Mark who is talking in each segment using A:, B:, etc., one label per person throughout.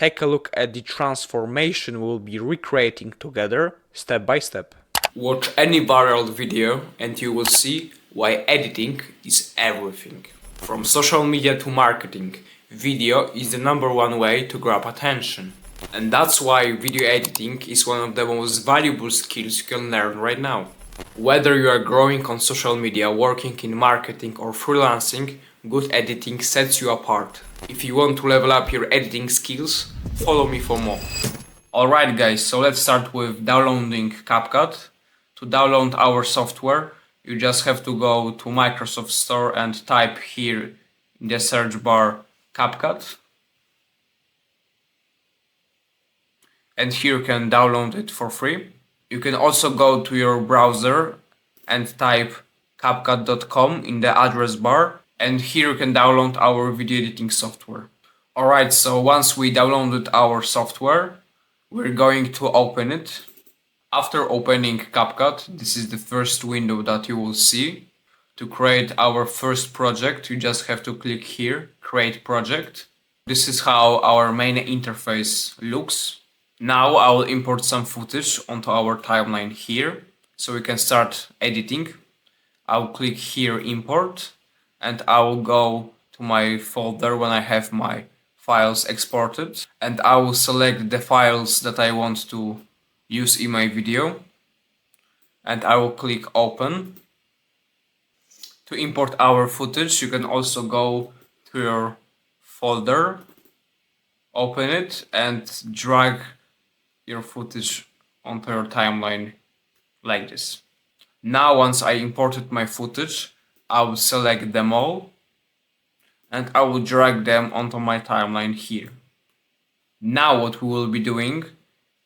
A: take a look at the transformation we'll be recreating together, step by step.
B: Watch any viral video and you will see why editing is everything. From social media to marketing, video is the #1 way to grab attention. And that's why video editing is one of the most valuable skills you can learn right now. Whether you are growing on social media, working in marketing or freelancing, good editing sets you apart. If you want to level up your editing skills, follow me for more. Alright guys, so let's start with downloading CapCut. To download our software, you just have to go to Microsoft Store and type here in the search bar CapCut. And here you can download it for free. You can also go to your browser and type capcut.com in the address bar, and here you can download our video editing software. Alright, so once we downloaded our software, we're going to open it. After opening CapCut, this is the first window that you will see. To create our first project, you just have to click here, Create Project. This is how our main interface looks. Now I will import some footage onto our timeline here, so we can start editing. I'll click here, Import, and I will go to my folder when I have my files exported, and I will select the files that I want to use in my video, and I will click Open. To import our footage, you can also go to your folder, open it, and drag your footage onto your timeline like this. Now once I imported my footage, I will select them all and I will drag them onto my timeline here. Now what we will be doing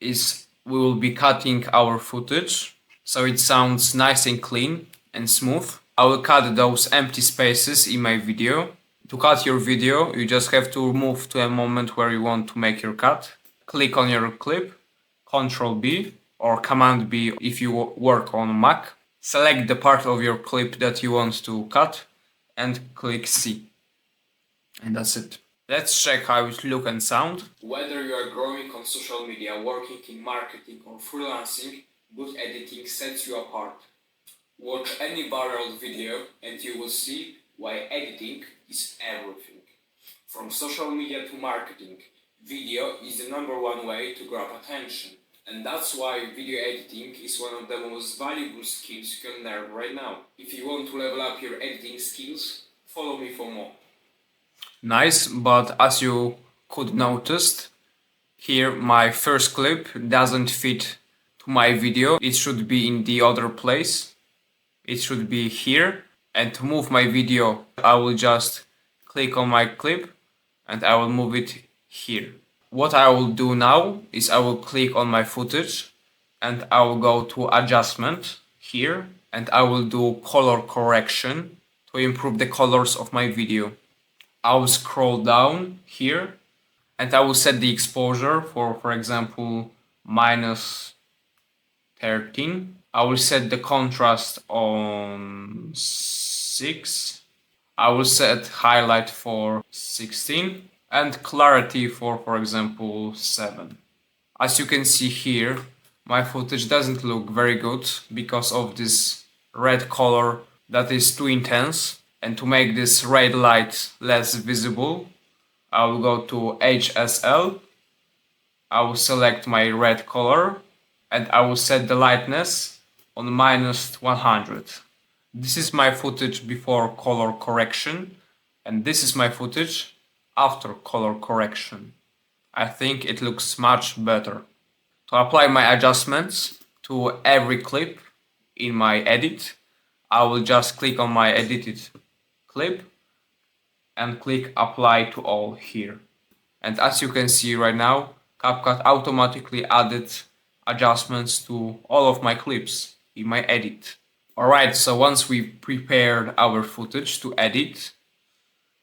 B: is we will be cutting our footage so it sounds nice and clean and smooth. I will cut those empty spaces in my video. To cut your video, you just have to move to a moment where you want to make your cut. Click on your clip, Ctrl B or Command B if you work on Mac. Select the part of your clip that you want to cut and click C. And that's it. Let's check how it looks and sound. Whether you are growing on social media, working in marketing or freelancing, good editing sets you apart. Watch any viral video and you will see why editing is everything. From social media to marketing, video is the #1 way to grab attention. And that's why video editing is one of the most valuable skills you can learn right now. If you want to level up your editing skills, follow me for more. Nice, but as you could notice, here my first clip doesn't fit to my video. It should be in the other place. It should be here. And to move my video, I will just click on my clip and I will move it here. What I will do now is I will click on my footage and I will go to adjustment here and I will do color correction to improve the colors of my video. I will scroll down here and I will set the exposure for example, -13. I will set the contrast on 6. I will set highlight for 16. And clarity for example 7. As you can see here, my footage doesn't look very good because of this red color that is too intense. And to make this red light less visible, I will go to HSL. I will select my red color and I will set the lightness on -100. This is my footage before color correction, and this is my footage after color correction. I think it looks much better. To apply my adjustments to every clip in my edit, I will just click on my edited clip and click apply to all here. And as you can see right now, CapCut automatically added adjustments to all of my clips in my edit. Alright, so once we prepared our footage to edit,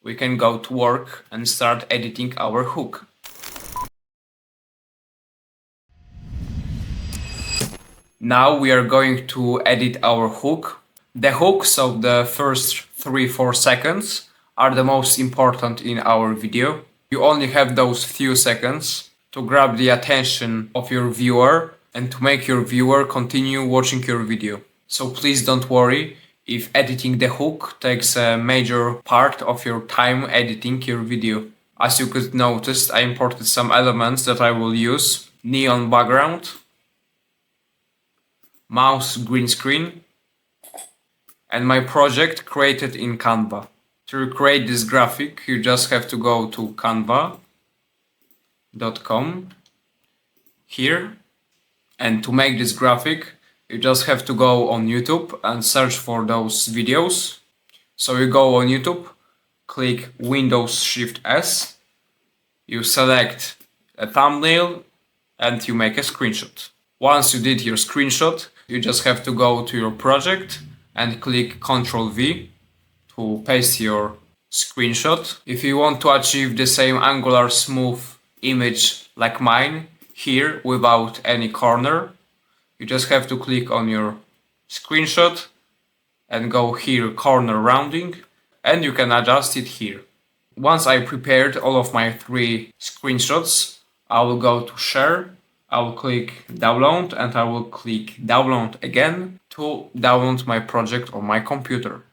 B: we can go to work and start editing our hook. Now we are going to edit our hook. The hooks of the first 3-4 seconds are the most important in our video. You only have those few seconds to grab the attention of your viewer and to make your viewer continue watching your video. So please don't worry if editing the hook takes a major part of your time editing your video. As you could notice, I imported some elements that I will use: neon background, mouse green screen, and my project created in Canva. To create this graphic, you just have to go to canva.com here, and to make this graphic, you just have to go on YouTube and search for those videos. So you go on YouTube, click Windows Shift S, you select a thumbnail, and you make a screenshot. Once you did your screenshot, you just have to go to your project and click Ctrl V to paste your screenshot. If you want to achieve the same angular smooth image like mine here without any corner, you just have to click on your screenshot and go here corner rounding, and you can adjust it here. Once I prepared all of my 3 screenshots, I will go to share, I will click download, and I will click download again to download my project on my computer.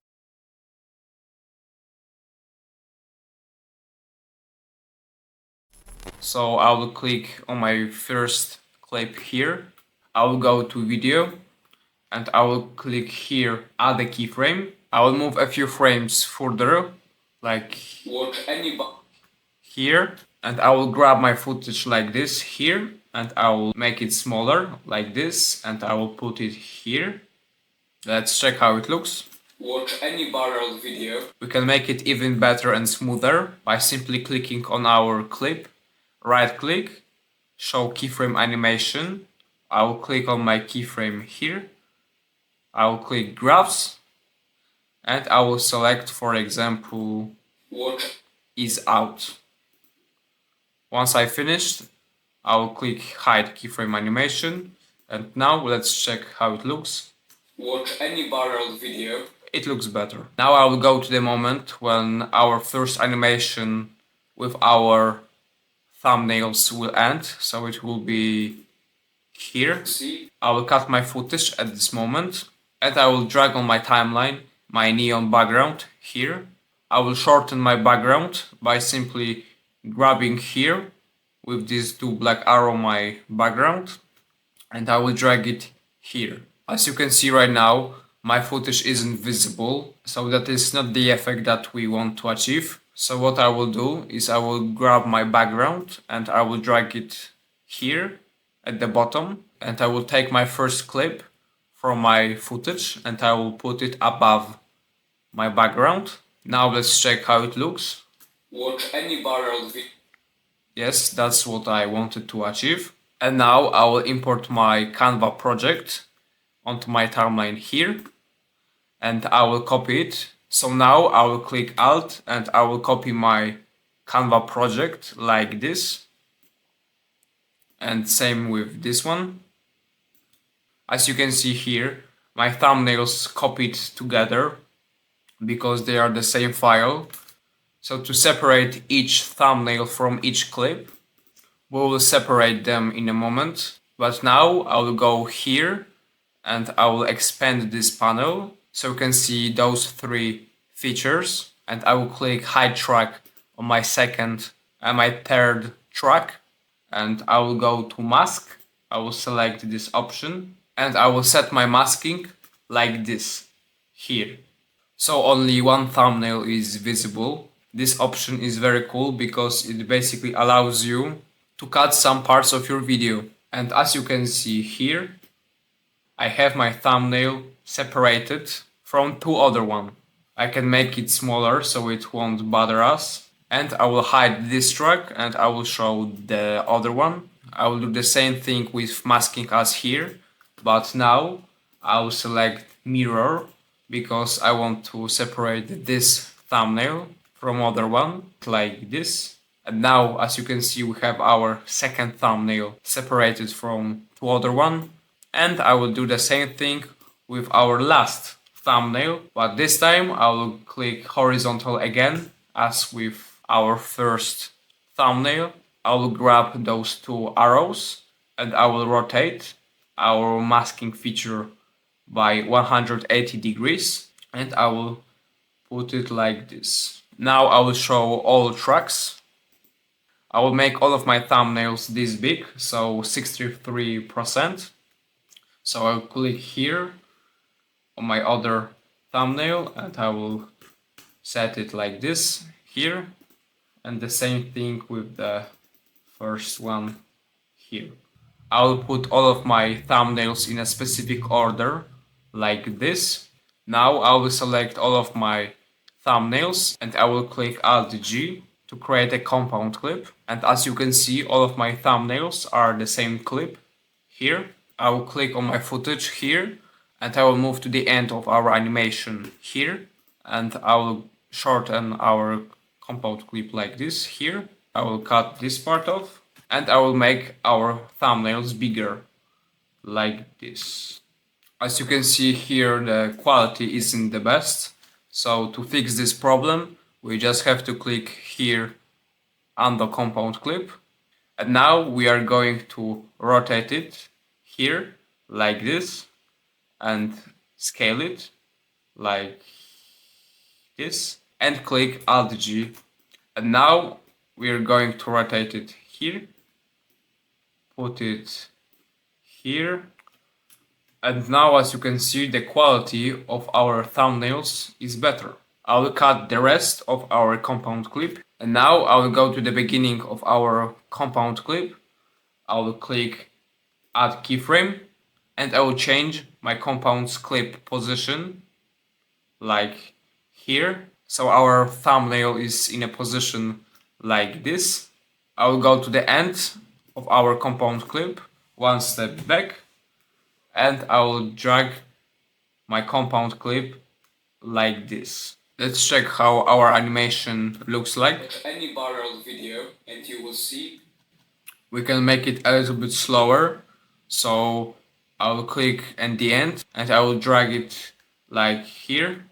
B: So I will click on my first clip here, I will go to video, and I will click here add a keyframe. I will move a few frames further, like here, and I will grab my footage like this here, and I will make it smaller like this, and I will put it here. Let's check how it looks. Watch any viral video. We can make it even better and smoother by simply clicking on our clip, right click, show keyframe animation. I will click on my keyframe here. I will click graphs, and I will select, for example, what is out. Once I finished, I will click hide keyframe animation, and now let's check how it looks. Watch any viral video. It looks better. Now I will go to the moment when our first animation with our thumbnails will end, so it will be here. I will cut my footage at this moment, and I will drag on my timeline my neon background here. I will shorten my background by simply grabbing here with these 2 black arrow my background, and I will drag it here. As you can see right now, my footage isn't visible, so that is not the effect that we want to achieve. So what I will do is I will grab my background and I will drag it here at the bottom, and I will take my first clip from my footage and I will put it above my background. Now let's check how it looks. Watch any viral video. Yes, that's what I wanted to achieve. And now I will import my Canva project onto my timeline here, and I will copy it. So now I will click Alt and I will copy my Canva project like this, and same with this one. As you can see here, my thumbnails copied together because they are the same file. So to separate each thumbnail from each clip, we will separate them in a moment. But now I will go here and I will expand this panel so you can see those 3 features, and I will click hide track on my second and my third track, and I will go to mask. I will select this option and I will set my masking like this here. So only one thumbnail is visible. This option is very cool because it basically allows you to cut some parts of your video. And as you can see here, I have my thumbnail separated from 2 other ones. I can make it smaller so it won't bother us. And I will hide this track and I will show the other one. I will do the same thing with masking as here, but now I will select mirror because I want to separate this thumbnail from other one like this. And now, as you can see, we have our second thumbnail separated from 2 other one. And I will do the same thing with our last thumbnail, but this time I will click horizontal again as with our first thumbnail, I will grab those two arrows and I will rotate our masking feature by 180 degrees and I will put it like this. Now I will show all tracks. I will make all of my thumbnails this big, so 63%. So I'll click here on my other thumbnail and I will set it like this here, and the same thing with the first one here. I'll put all of my thumbnails in a specific order like this. Now I will select all of my thumbnails and I will click Alt G to create a compound clip, and as you can see, all of my thumbnails are the same clip here. I will click on my footage here and I will move to the end of our animation here, and I will shorten our compound clip like this here. I will cut this part off and I will make our thumbnails bigger like this. As you can see here, the quality isn't the best, so to fix this problem we just have to click here on the compound clip, and now we are going to rotate it here like this and scale it like this and click Alt G, and now we are going to rotate it here, put it here, and now as you can see, the quality of our thumbnails is better. I will cut the rest of our compound clip, and now I will go to the beginning of our compound clip. I will click Add Keyframe and I will change my compound's clip position like here. So our thumbnail is in a position like this. I will go to the end of our compound clip, one step back, and I will drag my compound clip like this. Let's check how our animation looks like. Any viral video and you will see. We can make it a little bit slower, so I will click at the end and I will drag it like here.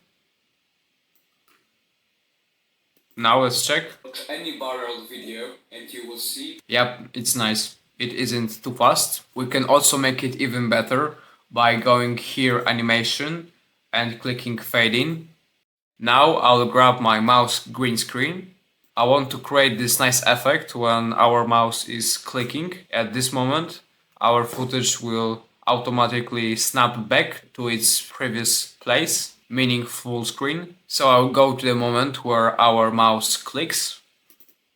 B: Now let's check. Any viral video and you will see. Yep, it's nice. It isn't too fast. We can also make it even better by going here animation and clicking fade in. Now I'll grab my mouse green screen. I want to create this nice effect when our mouse is clicking. At this moment, our footage will automatically snap back to its previous place, meaning full screen. So I'll go to the moment where our mouse clicks.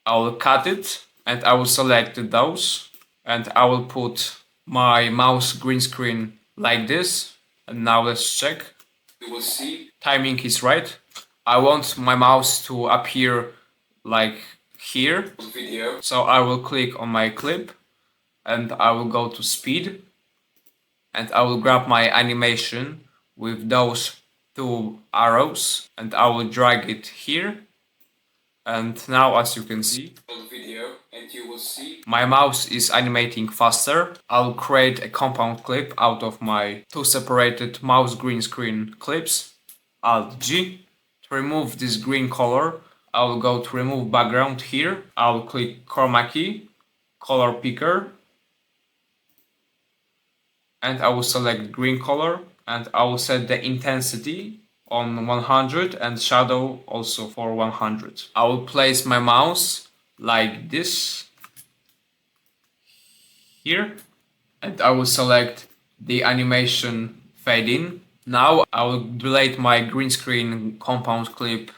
B: I will cut it and I will select those and I will put my mouse green screen like this. And now let's check. You will see timing is right. I want my mouse to appear like here. Video. So I will click on my clip and I will go to speed and I will grab my animation with those two arrows and I will drag it here. And now as you can see, video and you will see my mouse is animating faster. I'll create a compound clip out of my two separated mouse green screen clips. Alt G. To remove this green color, I will go to remove background here. I will click chroma key, color picker, and I will select green color and I will set the intensity on 100 and shadow also for 100. I will place my mouse like this here and I will select the animation fade in. Now I will delete my green screen compound clip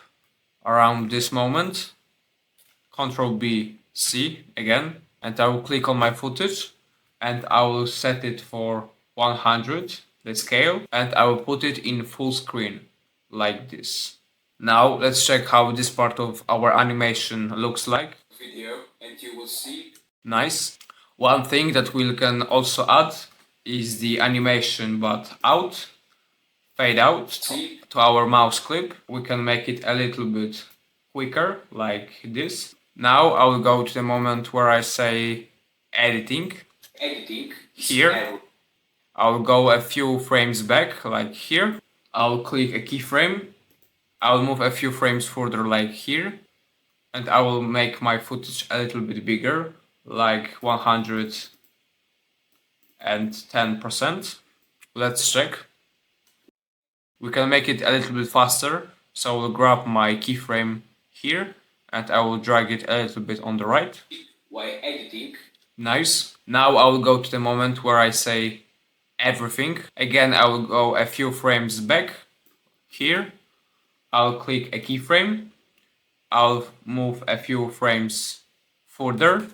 B: around this moment. Ctrl B C again, and I will click on my footage and I will set it for 100, the scale, and I will put it in full screen like this. Now let's check how this part of our animation looks like. Video and you will see. Nice. One thing that we can also add is the animation but out. Fade out to our mouse clip. We can make it a little bit quicker like this. Now I will go to the moment where I say editing. Editing. Here. I will go a few frames back like here. I will click a keyframe. I will move a few frames further like here. And I will make my footage a little bit bigger, like 110%. Let's check. We can make it a little bit faster, so I will grab my keyframe here and I will drag it a little bit on the right. While editing. Nice. Now I will go to the moment where I say everything. Again, I will go a few frames back here. I'll click a keyframe. I'll move a few frames further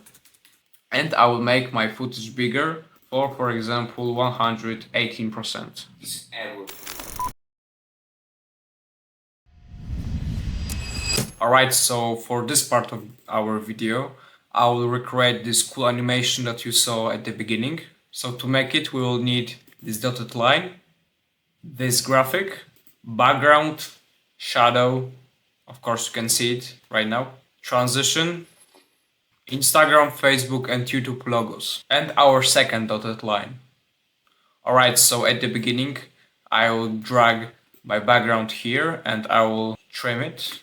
B: and I will make my footage bigger for example 118%. Alright, so for this part of our video I will recreate this cool animation that you saw at the beginning. So to make it we will need this dotted line, this graphic, background, shadow, of course you can see it right now, transition, Instagram, Facebook and YouTube logos, and our second dotted line. Alright, so at the beginning I will drag my background here and I will trim it.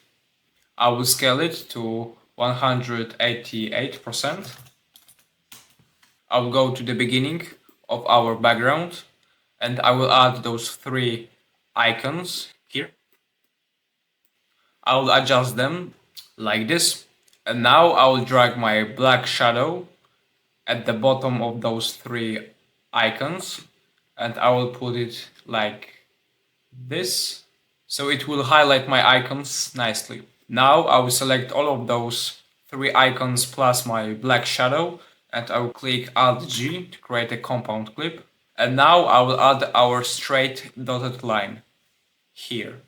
B: I will scale it to 188%. I will go to the beginning of our background and I will add those three icons here. I will adjust them like this. And now I will drag my black shadow at the bottom of those three icons and I will put it like this. So it will highlight my icons nicely. Now I will select all of those three icons plus my black shadow and I will click Alt G to create a compound clip. And now I will add our straight dotted line here.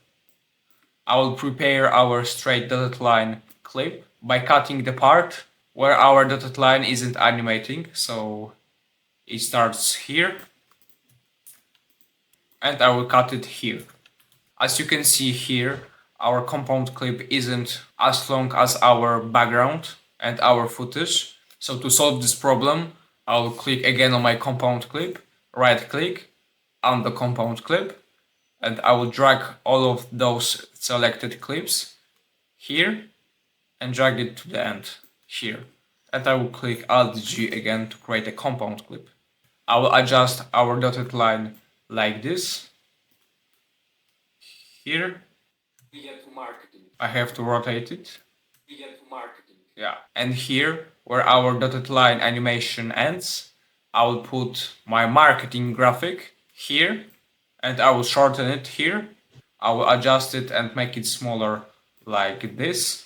B: I will prepare our straight dotted line clip by cutting the part where our dotted line isn't animating. So it starts here and I will cut it here. As you can see here, our compound clip isn't as long as our background and our footage. So to solve this problem, I will click again on my compound clip, right click on the compound clip, and I will drag all of those selected clips here and drag it to the end here. And I will click Alt G again to create a compound clip. I will adjust our dotted line like this here. I have to rotate it. Yeah, and here where our dotted line animation ends, I will put my marketing graphic here and I will shorten it here. I will adjust it and make it smaller like this.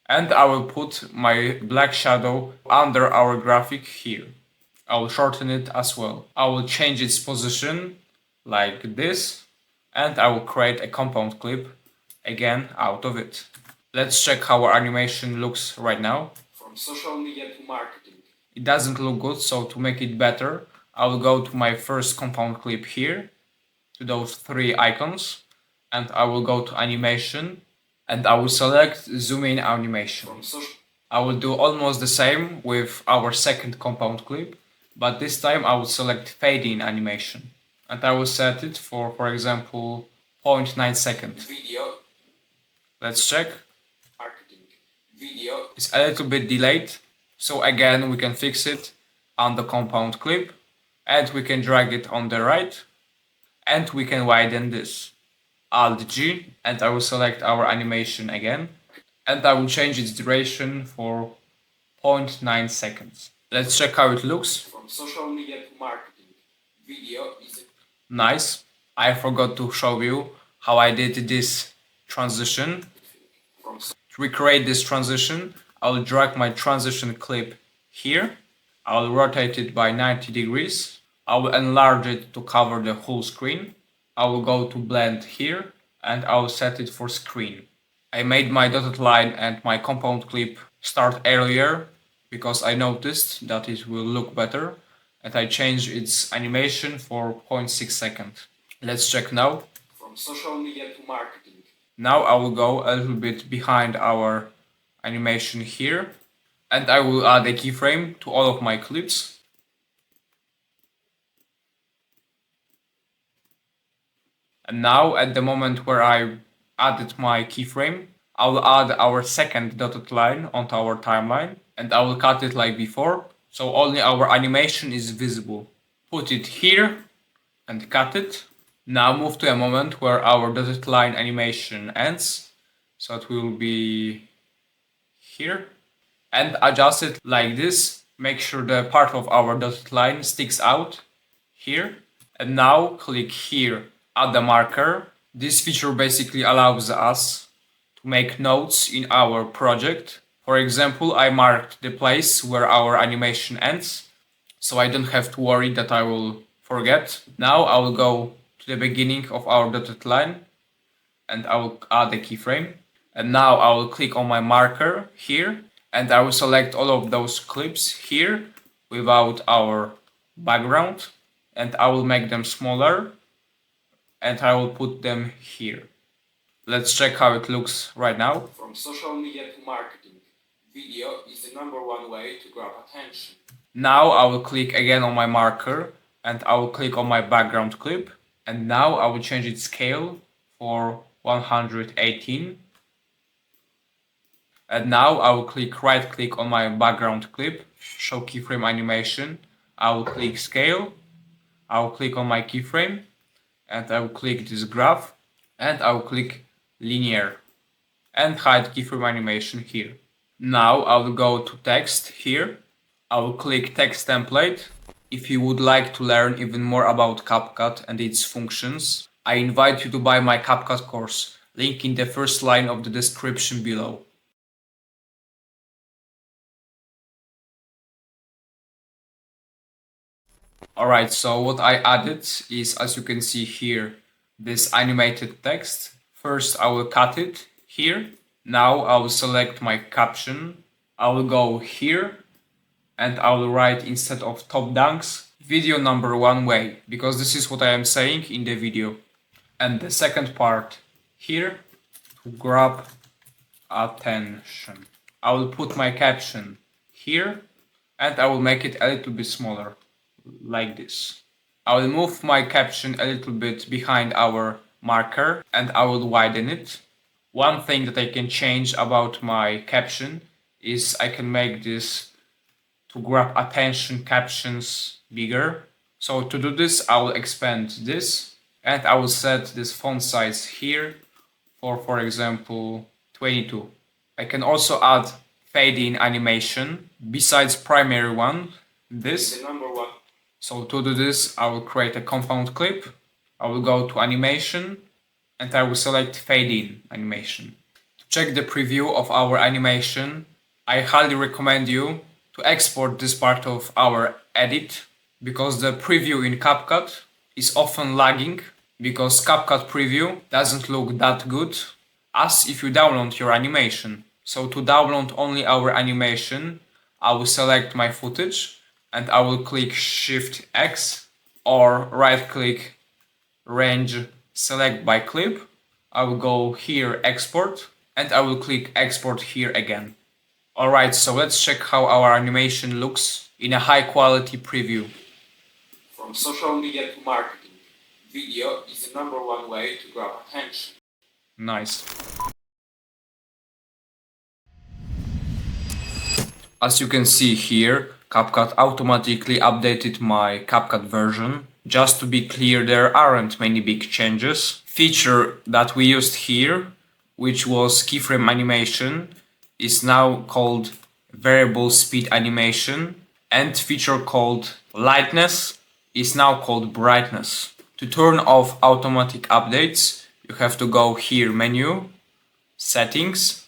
B: And I will put my black shadow under our graphic here. I will shorten it as well. I will change its position like this and I will create a compound clip again out of it. Let's check how our animation looks right now. From social media to marketing. It doesn't look good, so to make it better, I will go to my first compound clip here, to those three icons, and I will go to animation, and I will select zoom in animation. I will do almost the same with our second compound clip, but this time I will select fade in animation, and I will set it for example, 0.9 seconds. Video. Let's check. Marketing. Video. It's a little bit delayed, so again we can fix it on the compound clip, and we can drag it on the right, and we can widen this. Alt G, and I will select our animation again, and I will change its duration for 0.9 seconds. Let's check how it looks. From social media to marketing. Video is nice. I forgot to show you how I did this transition. To recreate this transition, I will drag my transition clip here. I will rotate it by 90 degrees. I will enlarge it to cover the whole screen. I will go to blend here and I will set it for screen. I made my dotted line and my compound clip start earlier because I noticed that it will look better, and I changed its animation for 0.6 seconds. Let's check now. From social media to marketing. Now I will go a little bit behind our animation here and I will add a keyframe to all of my clips. And now at the moment where I added my keyframe, I will add our second dotted line onto our timeline and I will cut it like before, so only our animation is visible. Put it here and cut it. Now move to a moment where our dotted line animation ends, so it will be here, and adjust it like this. Make sure the part of our dotted line sticks out here. And now click here, add the marker. This feature basically allows us to make notes in our project. For example, I marked the place where our animation ends, so I don't have to worry that I will forget. Now I will go to the beginning of our dotted line and I will add a keyframe. And now I will click on my marker here and I will select all of those clips here without our background, and I will make them smaller and I will put them here. Let's check how it looks right now. From social media to marketing, video is the #1 way to grab attention. Now I will click again on my marker and I will click on my background clip, and now I will change its scale for 118. And now I will right click on my background clip, show keyframe animation. I will click scale, I will click on my keyframe and I will click this graph and I will click linear and hide keyframe animation here. Now I will go to text here. I will click text template. If you would like to learn even more about CapCut and its functions, I invite you to buy my CapCut course, link in the first line of the description below. Alright, so what I added is, as you can see here, this animated text. First I will cut it here. Now I will select my caption. I will go here and I will write, instead of top dunks, video #1 way, because this is what I am saying in the video. And the second part here, to grab attention. I will put my caption here and I will make it a little bit smaller, like this. I will move my caption a little bit behind our marker and I will widen it. One thing that I can change about my caption is I can make this to grab attention captions bigger. So to do this, I will expand this and I will set this font size here for example 22. I can also add fade in animation besides primary one, this. #1. So to do this, I will create a compound clip. I will go to animation and I will select fade in animation. To check the preview of our animation, I highly recommend you to export this part of our edit, because the preview in CapCut is often lagging, because CapCut preview doesn't look that good as if you download your animation. So to download only our animation, I will select my footage and I will click Shift X or right click range select by clip. I will go here export and I will click export here again. Alright, so let's check how our animation looks in a high quality preview. From social media to marketing, video is the #1 way to grab attention. Nice. As you can see here, CapCut automatically updated my CapCut version. Just to be clear, there aren't many big changes. Feature that we used here, which was keyframe animation, is now called variable speed animation, and feature called lightness is now called brightness. To turn off automatic updates, you have to go here, menu, settings,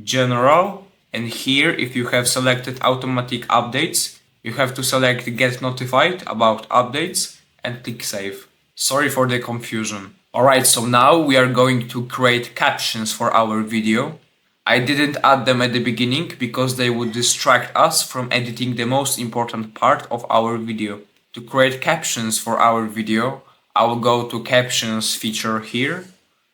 B: general, and here if you have selected automatic updates, you have to select get notified about updates and click save. Sorry for the confusion. Alright, so now we are going to create captions for our video. I didn't add them at the beginning because they would distract us from editing the most important part of our video. To create captions for our video, I will go to captions feature here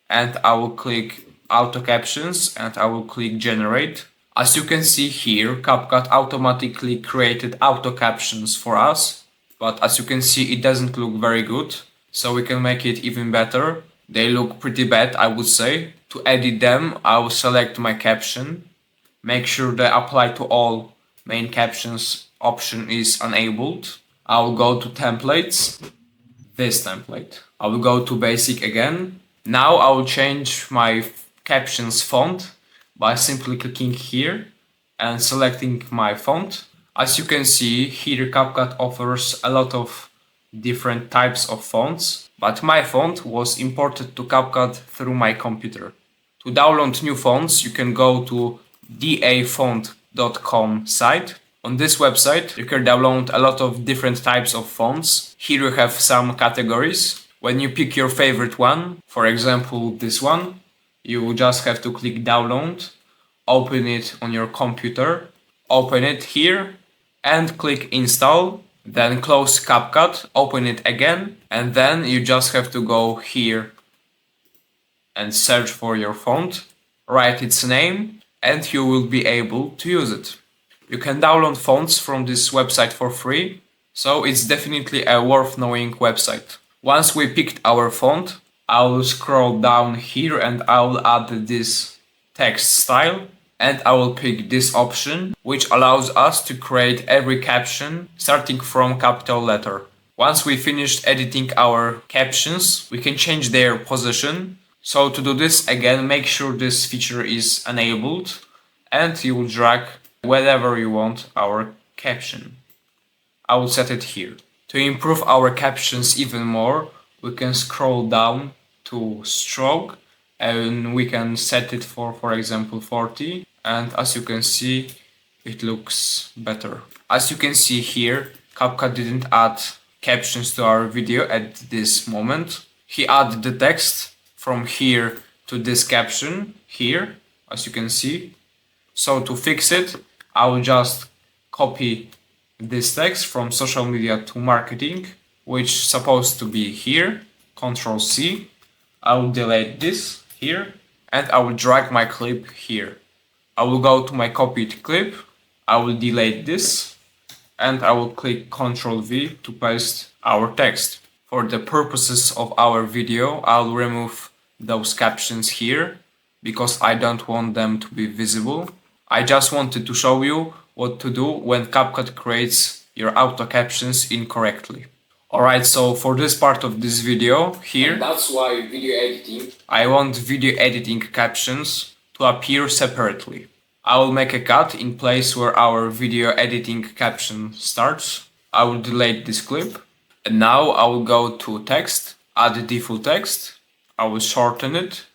B: and I will click auto captions and I will click generate. As you can see here, CapCut automatically created auto captions for us, but as you can see it doesn't look very good, so we can make it even better They look pretty bad, I would say. To edit them, I will select my caption. Make sure the apply to all main captions option is enabled. I will go to templates, this template. I will go to basic again. Now I will change my captions font by simply clicking here and selecting my font. As you can see, here CapCut offers a lot of different types of fonts, but my font was imported to CapCut through my computer. To download new fonts, you can go to dafont.com site. On this website, you can download a lot of different types of fonts. Here you have some categories. When you pick your favorite one, for example this one, you just have to click download, open it on your computer, open it here, and click install. Then close CapCut, open it again, and then you just have to go here and search for your font, write its name, and you will be able to use it. You can download fonts from this website for free, so it's definitely a worth knowing website. Once we picked our font, I will scroll down here and I will add this text style, and I will pick this option, which allows us to create every caption starting from capital letter. Once we finished editing our captions, we can change their position. So to do this, again, make sure this feature is enabled, and you will drag wherever you want our caption. I will set it here. To improve our captions even more, we can scroll down to stroke and we can set it for example 40, and as you can see it looks better. As you can see here, CapCut didn't add captions to our video at this moment. He added the text from here to this caption here, as you can see. So to fix it, I will just copy this text from social media to marketing, which is supposed to be here, Ctrl C. I will delete this here and I will drag my clip here. I will go to my copied clip, I will delete this, and I will click Ctrl V to paste our text. For the purposes of our video, I'll remove those captions here because I don't want them to be visible. I just wanted to show you what to do when CapCut creates your auto captions incorrectly. Alright, so for this part of this video here, and that's why video editing, I want video editing captions to appear separately. I will make a cut in place where our video editing caption starts. I will delete this clip, and now I will go to text, add the default text, I will shorten it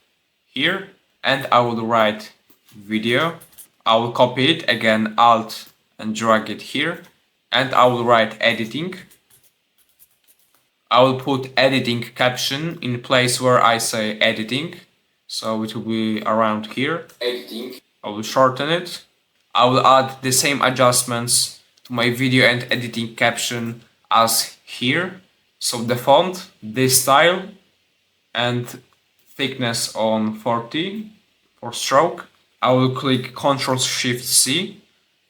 B: here, and I will write video. I will copy it again, Alt, and drag it here, and I will write editing. I will put editing caption in place where I say editing, so it will be around here. Editing. I will shorten it. I will add the same adjustments to my video and editing caption as here. So the font, this style, and thickness on 40 for stroke. I will click Ctrl Shift C.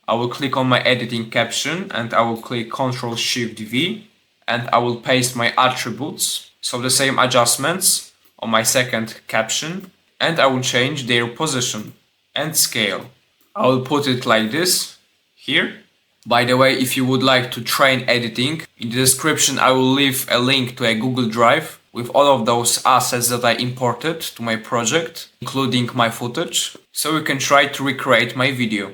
B: I will click on my editing caption and I will click Ctrl Shift V, and I will paste my attributes. So the same adjustments on my second caption, and I will change their position and scale. I will put it like this here. By the way, if you would like to train editing, in the description I will leave a link to a Google Drive with all of those assets that I imported to my project, including my footage, so you can try to recreate my video.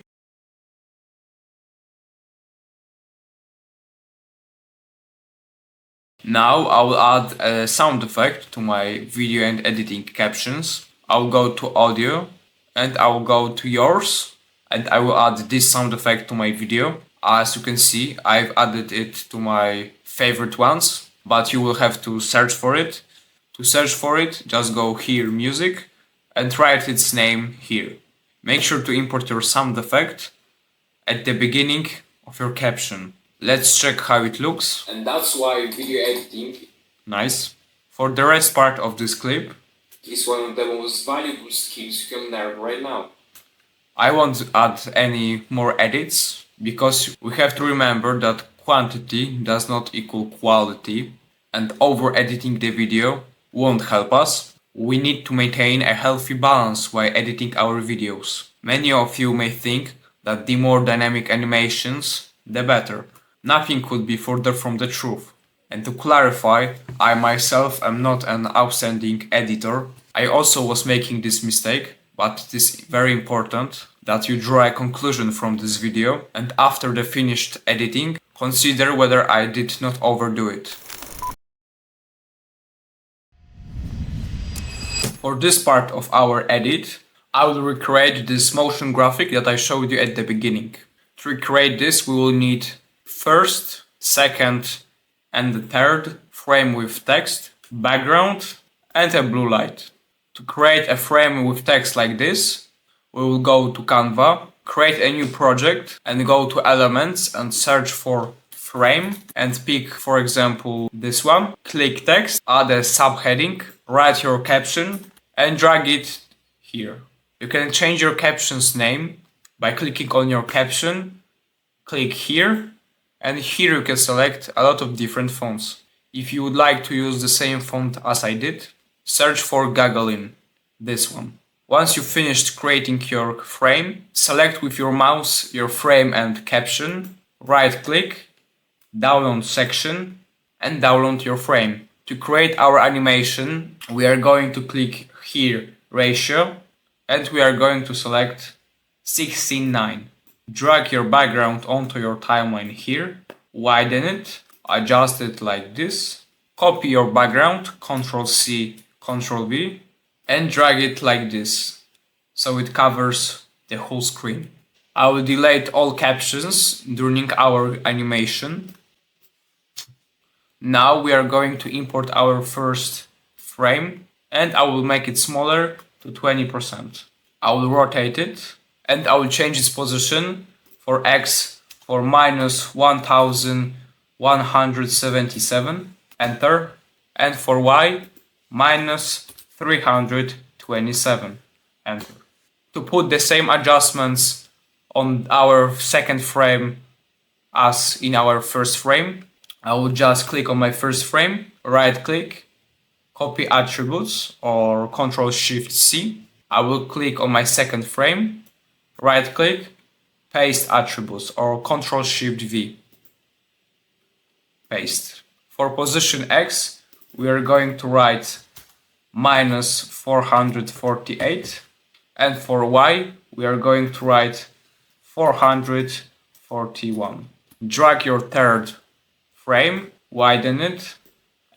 B: Now I will add a sound effect to my video and editing captions. I will go to audio and I will go to yours, and I will add this sound effect to my video. As you can see, I've added it to my favorite ones, but you will have to search for it. To search for it, just go here, music, and write its name here. Make sure to import your sound effect at the beginning of your caption. Let's check how it looks. And that's why video editing, nice, for the rest part of this clip, is one of the most valuable skills you can learn right now. I won't add any more edits because we have to remember that quantity does not equal quality, and over editing the video won't help us. We need to maintain a healthy balance while editing our videos. Many of you may think that the more dynamic animations, the better. Nothing could be further from the truth. And to clarify, I myself am not an outstanding editor. I also was making this mistake, but it is very important that you draw a conclusion from this video, and after the finished editing, consider whether I did not overdo it. For this part of our edit, I will recreate this motion graphic that I showed you at the beginning. To recreate this, we will need first, second, and the third frame with text, background, and a blue light. To create a frame with text like this, we will go to Canva, create a new project, and go to Elements and search for frame and pick, for example, this one. Click text, add a subheading, write your caption, and drag it here. You can change your caption's name by clicking on your caption, click here, and here you can select a lot of different fonts. If you would like to use the same font as I did, search for Gagolin, this one. Once you've finished creating your frame, select with your mouse your frame and caption, right click, download section, and download your frame. To create our animation, we are going to click here ratio, and we are going to select 16:9. Drag your background onto your timeline here, widen it, adjust it like this, copy your background, Ctrl C, Ctrl V, and drag it like this, so it covers the whole screen. I will delete all captions during our animation. Now we are going to import our first frame, and I will make it smaller to 20%. I will rotate it, and I will change its position for X for -1177, enter, and for Y -327, enter. To put the same adjustments on our second frame as in our first frame, I will just click on my first frame, right click, copy attributes or Ctrl Shift C. I will click on my second frame, right click, paste attributes or Ctrl Shift V, paste. For position X, we are going to write -448, and for Y, we are going to write 441. Drag your third frame, widen it,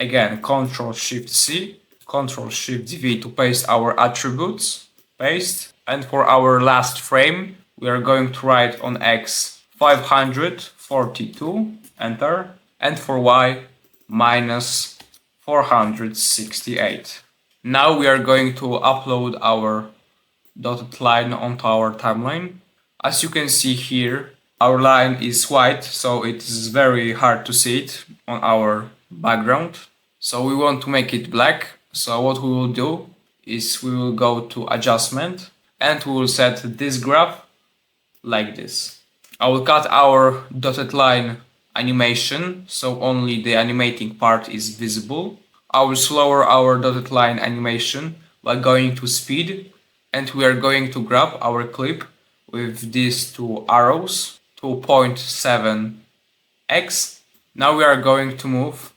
B: again Ctrl Shift C, Ctrl Shift V to paste our attributes, paste, and for our last frame we are going to write on X 542, enter, and for Y -468. Now we are going to upload our dotted line onto our timeline. As you can see here, our line is white, so it is very hard to see it on our background. So we want to make it black. So what we will do is we will go to adjustment and we will set this graph like this. I will cut our dotted line animation so only the animating part is visible. I will slower our dotted line animation by going to speed, and we are going to grab our clip with these two arrows to 0.7x. Now we are going to move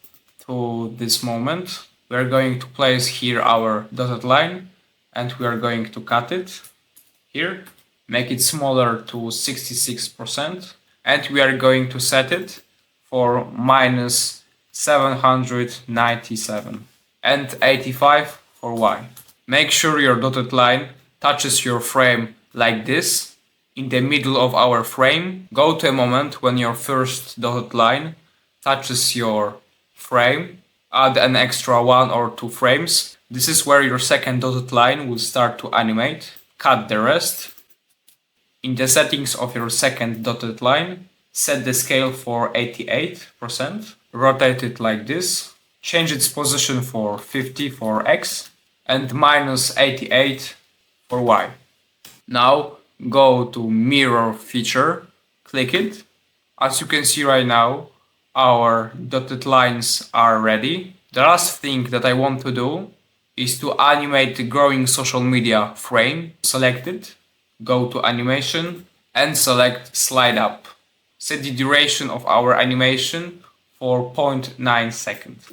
B: to this moment. We are going to place here our dotted line and we are going to cut it here, make it smaller to 66%, and we are going to set it for -797 and 85 for Y. Make sure your dotted line touches your frame like this. In the middle of our frame, go to a moment when your first dotted line touches your frame, add an extra 1 or 2 frames. This is where your second dotted line will start to animate. Cut the rest. In the settings of your second dotted line, set the scale for 88%, rotate it like this, change its position for 50 for X, and -88 for Y. Now go to mirror feature, click it. As you can see right now, our dotted lines are ready. The last thing that I want to do is to animate the growing social media frame. Select it, go to animation and select slide up. Set the duration of our animation for 0.9 seconds.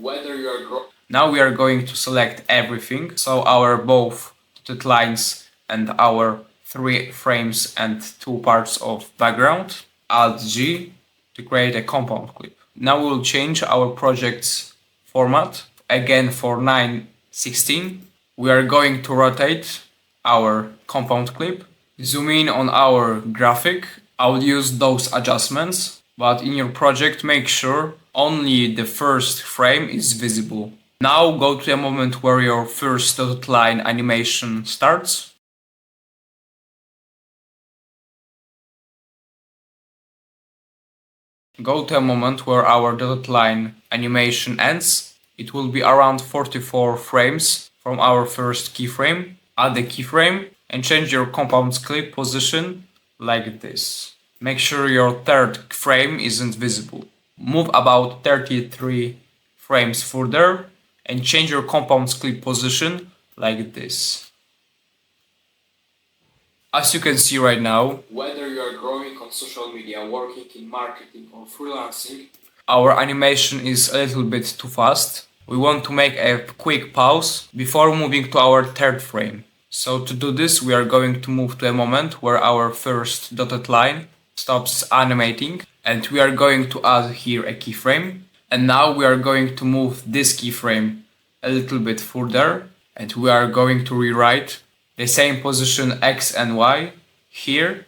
B: Now we are going to select everything, so our both dotted lines and our 3 frames and 2 parts of background. Alt G to create a compound clip. Now we will change our project's format again for 9:16. We are going to rotate our compound clip. Zoom in on our graphic. I'll use those adjustments, but in your project make sure only the first frame is visible. Now go to a moment where your first dotted line animation starts. Go to a moment where our dotted line animation ends. It will be around 44 frames from our first keyframe. Add the keyframe and change your compound clip position like this. Make sure your third frame isn't visible. Move about 33 frames further and change your compound clip position like this. As you can see right now, whether you are growing on social media, working in marketing or freelancing, our animation is a little bit too fast. We want to make a quick pause before moving to our third frame. So to do this, we are going to move to a moment where our first dotted line stops animating, and we are going to add here a keyframe. And now we are going to move this keyframe a little bit further, and we are going to rewrite the same position X and Y here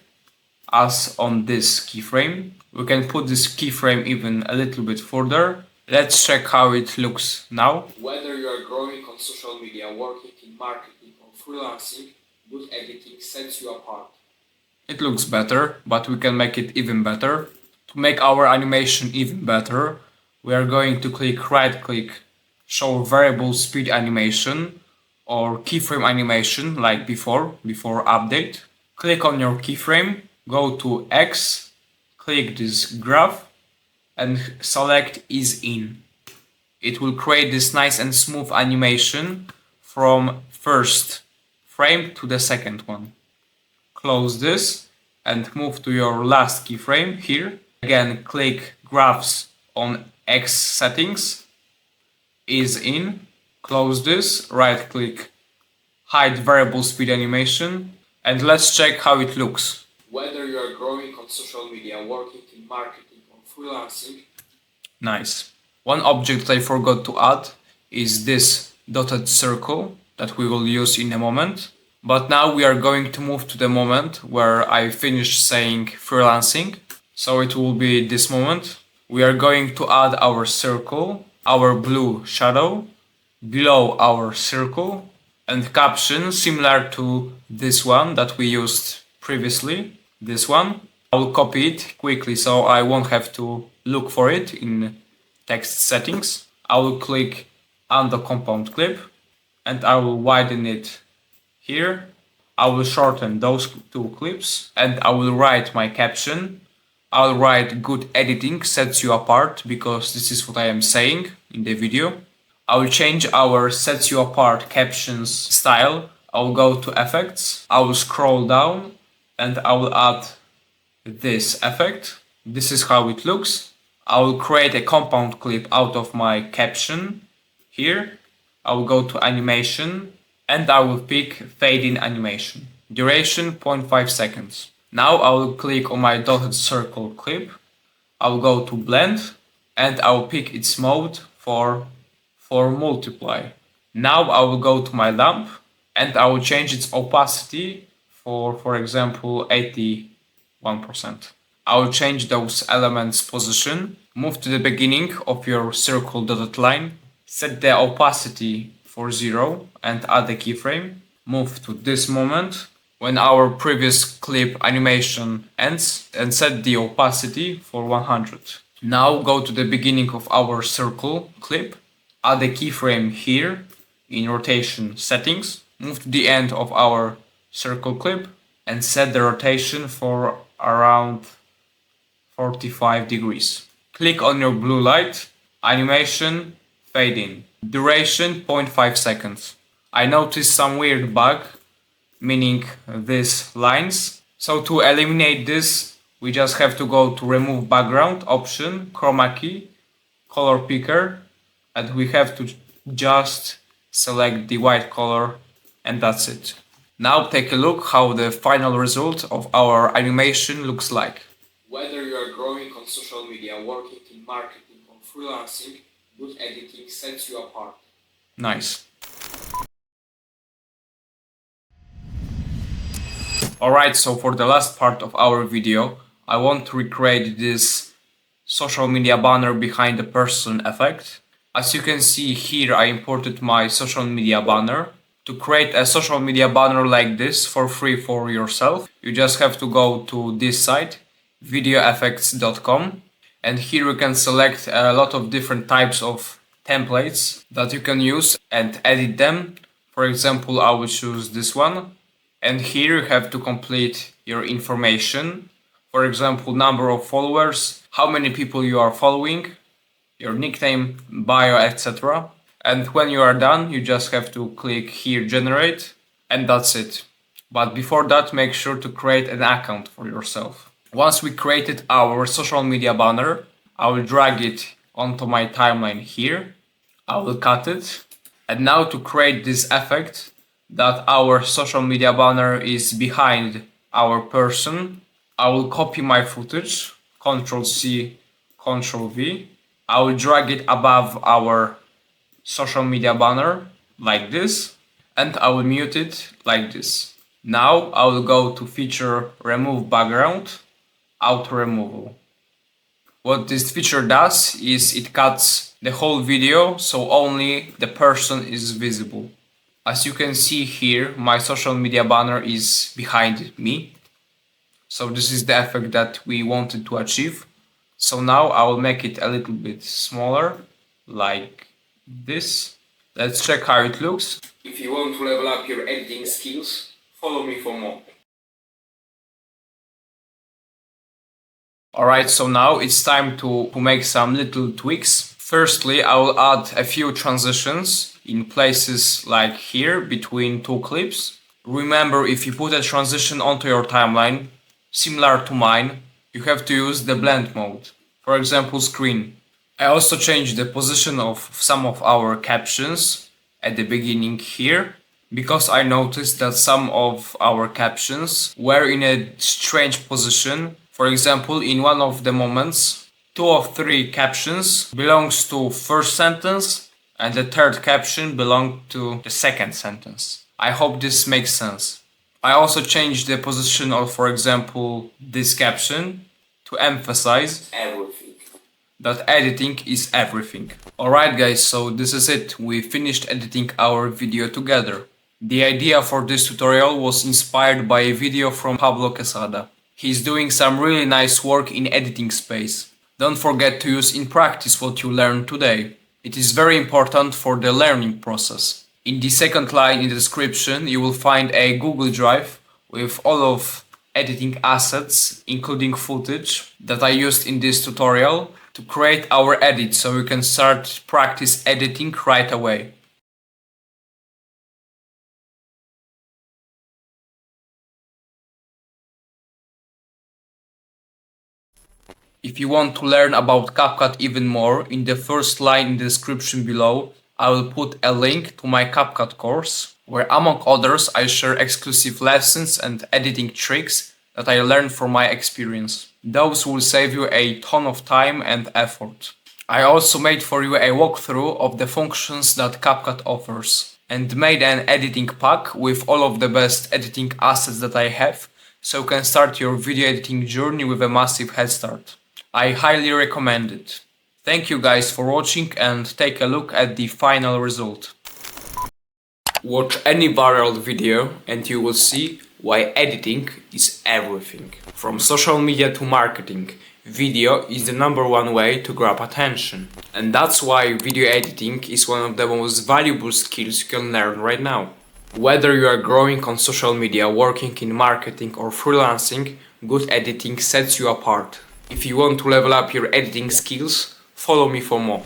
B: as on this keyframe. We can put this keyframe even a little bit further. Let's check how it looks now. Whether you are growing on social media, working in marketing or freelancing, good editing sets you apart. It looks better, but we can make it even better. To make our animation even better, we are going to right click, show variable speed animation or keyframe animation like before update. Click on your keyframe, go to X, click this graph and select ease in. It will create this nice and smooth animation from first frame to the second one. Close this and move to your last keyframe here. Again, click graphs on X settings, ease in, close this, right click, hide variable speed animation, and let's check how it looks. Whether you are growing on social media, working in marketing or freelancing. Nice. One object I forgot to add is this dotted circle that we will use in a moment. But now we are going to move to the moment where I finish saying freelancing. So it will be this moment. We are going to add our circle, our blue shadow, below our circle, and caption similar to this one that we used previously. This one. I will copy it quickly so I won't have to look for it in text settings. I will click on the compound clip and I will widen it here. I will shorten those 2 clips and I will write my caption. I'll write good editing sets you apart because this is what I am saying in the video. I will change our sets you apart captions style. I will go to effects. I will scroll down and I will add this effect. This is how it looks. I will create a compound clip out of my caption here. I will go to animation and I will pick fade in animation. Duration 0.5 seconds. Now I will click on my dotted circle clip. I will go to blend and I will pick its mode for multiply. Now I will go to my lamp and I will change its opacity for example 81%. I will change those elements position, move to the beginning of your circle dotted line, set the opacity for 0 and add a keyframe, move to this moment when our previous clip animation ends and set the opacity for 100. Now go to the beginning of our circle clip, add a keyframe here in rotation settings, move to the end of our circle clip and set the rotation for around 45 degrees. Click on your blue light, animation, fade in. Duration 0.5 seconds. I noticed some weird bug, meaning these lines. So to eliminate this, we just have to go to remove background option, chroma key, color picker, and we have to just select the white color, and that's it. Now take a look how the final result of our animation looks like. Whether you are growing on social media, working in marketing or freelancing, good editing sets you apart. Nice. Alright, so for the last part of our video, I want to recreate this social media banner behind the person effect. As you can see here, I imported my social media banner. To create a social media banner like this for free for yourself, you just have to go to this site, videoeffects.com, and here you can select a lot of different types of templates that you can use and edit them. For example, I will choose this one, and here you have to complete your information. For example, number of followers, how many people you are following, your nickname, bio, etc. And when you are done, you just have to click here generate, and that's it. But before that, make sure to create an account for yourself. Once we created our social media banner, I will drag it onto my timeline here. I will cut it. And now to create this effect that our social media banner is behind our person, I will copy my footage, Ctrl C, Ctrl V. I will drag it above our social media banner like this, and I will mute it like this. Now I will go to feature remove background, auto removal. What this feature does is it cuts the whole video so only the person is visible. As you can see here, my social media banner is behind me. So this is the effect that we wanted to achieve. So now I will make it a little bit smaller, like this. Let's check how it looks. If you want to level up your editing skills, follow me for more. Alright, so now it's time to make some little tweaks. Firstly, I will add a few transitions in places like here between two clips. Remember, if you put a transition onto your timeline, similar to mine, you have to use the blend mode. For example, screen. I also changed the position of some of our captions at the beginning here, because I noticed that some of our captions were in a strange position. For example, in one of the moments, 2 of 3 captions belongs to first sentence and the third caption belonged to the second sentence. I hope this makes sense. I also changed the position of, for example, this caption to emphasize everything. That editing is everything. Alright guys, so this is it. We finished editing our video together. The idea for this tutorial was inspired by a video from Pablo Quesada. He's doing some really nice work in editing space. Don't forget to use in practice what you learned today. It is very important for the learning process. In the second line in the description you will find a Google Drive with all of editing assets, including footage that I used in this tutorial to create our edit so we can start practice editing right away. If you want to learn about CapCut even more, in the first line in the description below, I will put a link to my CapCut course, where among others I share exclusive lessons and editing tricks that I learned from my experience. Those will save you a ton of time and effort. I also made for you a walkthrough of the functions that CapCut offers, and made an editing pack with all of the best editing assets that I have, so you can start your video editing journey with a massive head start. I highly recommend it. Thank you guys for watching and take a look at the final result. Watch any viral video and you will see why editing is everything. From social media to marketing, video is the #1 way to grab attention. And that's why video editing is one of the most valuable skills you can learn right now. Whether you are growing on social media, working in marketing or freelancing, good editing sets you apart. If you want to level up your editing skills, follow me for more.